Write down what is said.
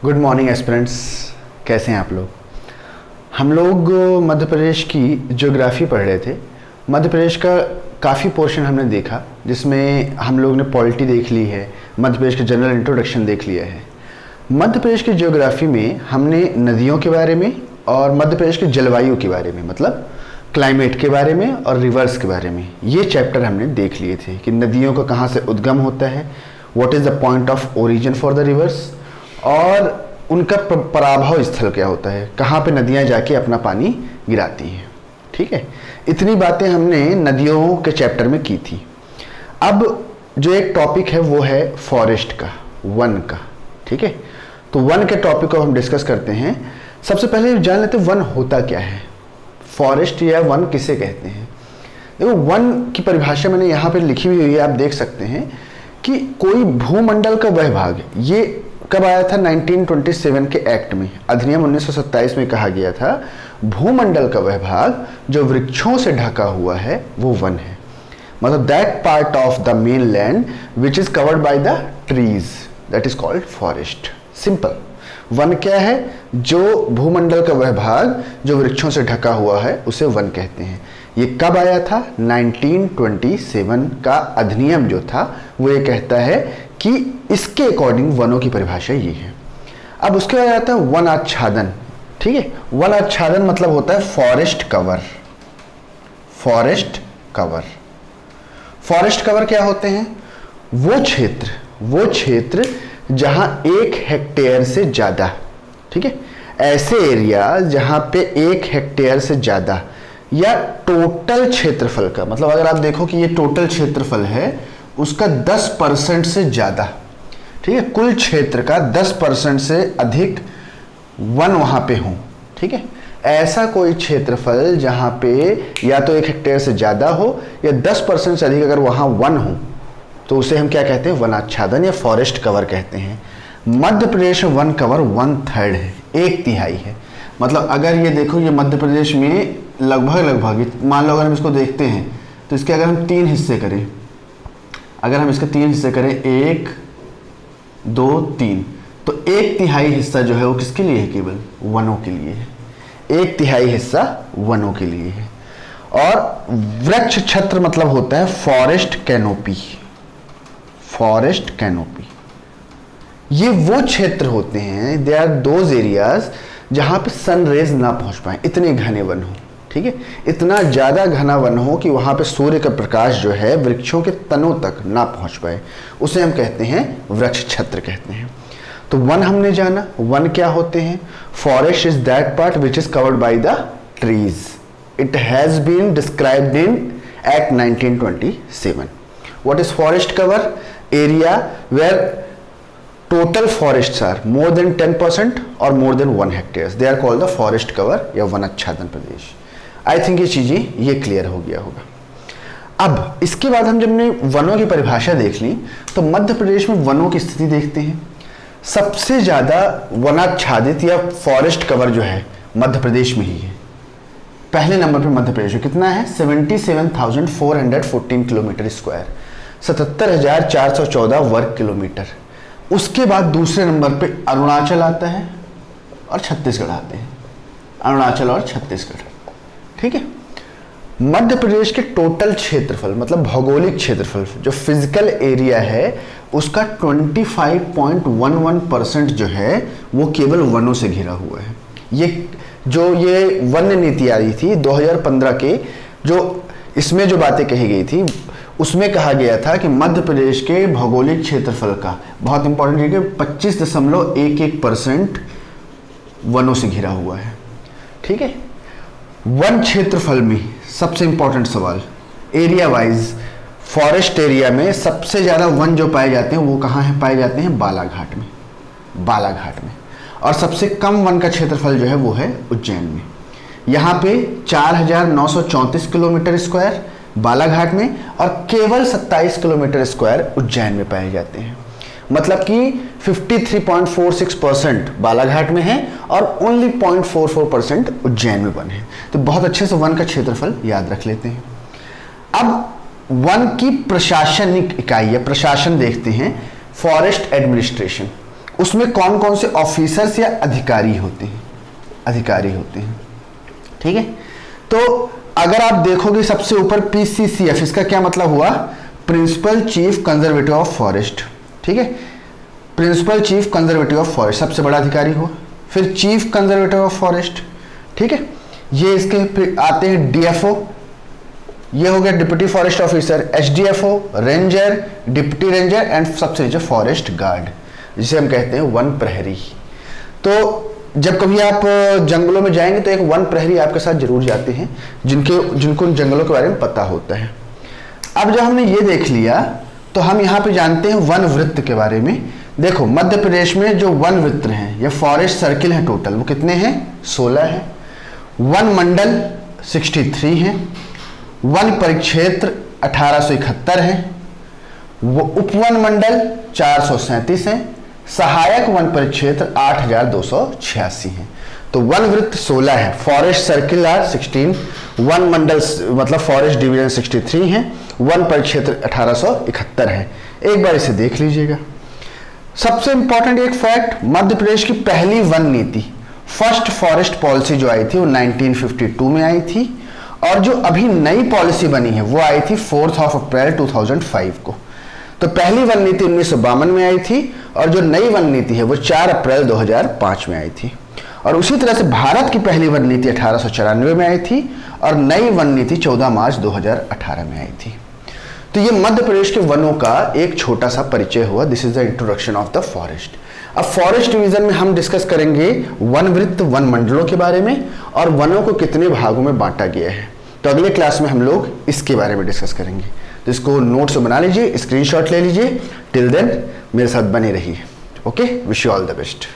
Good morning aspirants, कैसे हैं आप लोग। हम लोग मध्य प्रदेश की ज्योग्राफी पढ़ रहे थे। मध्य प्रदेश का काफ़ी पोर्शन हमने देखा, जिसमें हम लोग ने पॉलिटी देख ली है, मध्य प्रदेश का जनरल इंट्रोडक्शन देख लिया है। मध्य प्रदेश की ज्योग्राफी में हमने नदियों के बारे में और मध्य प्रदेश की जलवायु के बारे में, मतलब क्लाइमेट के बारे में और रिवर्स के बारे में, ये चैप्टर हमने देख लिए थे कि नदियों का कहाँ से उद्गम होता है, what is the point of origin for the reverse, और उनका पराभव स्थल क्या होता है, कहाँ पे नदियाँ जाके अपना पानी गिराती हैं। ठीक है, इतनी बातें हमने नदियों के चैप्टर में की थी। अब जो एक टॉपिक है वो है फॉरेस्ट का, वन का। ठीक है, तो वन के टॉपिक को हम डिस्कस करते हैं। सबसे पहले जान लेते हैं वन होता क्या है, फॉरेस्ट या वन किसे कहते हैं। देखो, वन की परिभाषा मैंने यहाँ पे लिखी हुई है, आप देख सकते हैं कि कोई भूमंडल का वह भाग, ये कब आया था 1927 के एक्ट में, अधिनियम 1927 में कहा गया था भूमंडल का वह भाग जो वृक्षों से ढका हुआ है वो वन है। मतलब that part of the main land which is covered by the trees, that is called forest. Simple, one क्या है, जो भूमंडल का वह भाग जो वृक्षों से ढका हुआ है उसे वन कहते हैं। ये कब आया था, 1927 का अधिनियम जो था वो ये कहता है कि इसके अकॉर्डिंग वनों की परिभाषा ये है। अब उसके बाद आता है वन आच्छादन। ठीक है, वन आच्छादन मतलब होता है forest cover. Forest cover, forest cover क्या होते हैं, वो क्षेत्र जहां 1 हेक्टेयर से ज्यादा, ठीक है, ऐसे एरिया जहां पे 1 हेक्टेयर से ज्यादा या टोटल क्षेत्रफल का, मतलब अगर आप देखो कि ये टोटल क्षेत्रफल है उसका 10% से ज्यादा, ठीक है, कुल क्षेत्र का 10% से अधिक वन वहां पे हो। ठीक है, ऐसा कोई क्षेत्रफल जहां पे या तो 1 हेक्टेयर से ज्यादा हो या 10% से अधिक अगर वहां वन हो तो उसे हम क्या कहते हैं, वनाच्छादन या फॉरेस्ट कवर कहते हैं। मध्य प्रदेश में वन कवर 1/3 है, 1/3 है। मतलब अगर ये देखो, ये मध्य प्रदेश में लगभग मान लो अगर हम इसको देखते हैं तो इसके अगर हम 3 हिस्से करें, अगर हम इसके 3 हिस्से करें, 1 2 3, तो 1/3 हिस्सा जो है वो किसके लिए है, केवल वनों के लिए है। 1/3 हिस्सा वनों के लिए है। और वृक्ष छत्र मतलब होता है फॉरेस्ट कैनोपी। फॉरेस्ट कैनोपी ये वो क्षेत्र होते हैं, दे आर दोज एरियाज जहां पे सन रेज ना पहुंच पाए, इतने घने वन हो। ठीक है, इतना ज्यादा घना वन हो कि वहां पे सूर्य का प्रकाश जो है वृक्षों के तनों तक ना पहुंच पाए, उसे हम कहते हैं वृक्ष छत्र कहते हैं। तो वन हमने जाना, वन क्या होते हैं। Forest is that part which is covered by the trees. It has been described in act 1927। What is forest cover, area where total forests are more than 10% or more than 1 hectares, they are called the forest cover या वनाच्छादन प्रदेश। I think ये चीजें ये clear हो गया होगा। अब इसके बाद हम जब हमने वनों की परिभाषा देख ली तो मध्य प्रदेश में वनों की स्थिति देखते हैं। सबसे ज्यादा वनाच्छादित या फॉरेस्ट कवर जो है मध्य प्रदेश में ही है। पहले नंबर पर मध्य प्रदेश में कितना है, 77,414 किलोमीटर स्क्वायर, 77,414 वर्ग किलोमीटर। उसके बाद दूसरे नंबर पे अरुणाचल आता है और छत्तीसगढ़ आते हैं, अरुणाचल और छत्तीसगढ़। ठीक है, मध्य प्रदेश के टोटल क्षेत्रफल मतलब भौगोलिक क्षेत्रफल जो फिजिकल एरिया है उसका 25.11% जो है वो केवल वनों से घिरा हुआ है। ये वन नीति आई थी 2015 के, जो इसमें जो बातें कही गई थी उसमें कहा गया था कि मध्य प्रदेश के भौगोलिक क्षेत्रफल का बहुत इंपॉर्टेंट है कि 25.11% वनों से घिरा हुआ है। ठीक है, वन क्षेत्रफल में सबसे इंपॉर्टेंट सवाल, एरिया वाइज फॉरेस्ट एरिया में सबसे ज्यादा वन जो पाए जाते हैं वो कहाँ है, पाए जाते हैं बालाघाट में, बालाघाट में। और सबसे कम वन का क्षेत्रफल जो है वो है उज्जैन में। यहाँ पे 4,934 किलोमीटर स्क्वायर बालाघाट में और केवल 27 किलोमीटर स्क्वायर उज्जैन में पाए जाते हैं। मतलब कि 53.46% बालाघाट में है और ओनली 0.44% उज्जैन में वन है। तो बहुत अच्छे से वन का क्षेत्रफल याद रख लेते हैं। अब वन की प्रशासनिक इकाई या प्रशासन देखते हैं, फॉरेस्ट एडमिनिस्ट्रेशन। उसमें कौन कौन से ऑफिसर्स या अधिकारी होते हैं, ठीक है। तो अगर आप देखोगे सबसे ऊपर PCCF, इसका क्या मतलब हुआ, principal chief conservative of forest, ठीक है। Principal chief conservative of forest सबसे बड़ा अधिकारी हुआ। फिर चीफ कंजर्वेटिव ऑफ फॉरेस्ट, ठीक है। ये इसके फिर आते हैं DFO, ये हो गया deputy forest officer, HDFO, ranger, deputy ranger and सबसे नीचे फॉरेस्ट गार्ड, जिसे हम कहते हैं वन प्रहरी। तो जब कभी आप जंगलों में जाएंगे तो एक वन प्रहरी आपके साथ जरूर जाते हैं, जिनको उन जंगलों के बारे में पता होता है। अब जब हमने ये देख लिया तो हम यहाँ पे जानते हैं वन वृत्त के बारे में। देखो मध्य प्रदेश में जो वन वृत्त हैं या फॉरेस्ट सर्किल हैं टोटल वो कितने हैं, 16 हैं। वन मंडल 63 हैं, वन परिक्षेत्र 1871 है, वो उपवन मंडल 437 हैं, सहायक वन परिक्षेत्र 8286 हैं। तो वन वृत्त 16 है, फॉरेस्ट सर्किल आर 16, वन मंडल मतलब फॉरेस्ट डिवीजन 63 है, वन परिक्षेत्र 1871 है। एक बार इसे देख लीजिएगा। सबसे इंपॉर्टेंट एक फैक्ट, मध्य प्रदेश की पहली वन नीति, फर्स्ट फॉरेस्ट पॉलिसी जो आई थी वो 1952 में आई थी, और जो अभी नई पॉलिसी बनी है वो आई थी 4 अप्रैल 2005 को। तो पहली वन नीति 1952 में आई थी और जो नई वन नीति है वो 4 अप्रैल 2005 में आई थी। और उसी तरह से भारत की पहली वन नीति 1894 में आई थी और नई वन नीति 14 मार्च 2018 में आई थी। तो ये मध्य प्रदेश के वनों का एक छोटा सा परिचय हुआ। This is the introduction of the forest. अब फॉरेस्ट डिवीजन में हम डिस्कस करेंगे वन वृत्त, वन मंडलों के बारे में और वनों को कितने भागों में बांटा गया है। तो अगले क्लास में हम लोग इसके बारे में डिस्कस करेंगे। तो इसको नोट्स बना लीजिए, स्क्रीनशॉट ले लीजिए। टिल देन मेरे साथ बने रहिए। Okay, wish you all the best.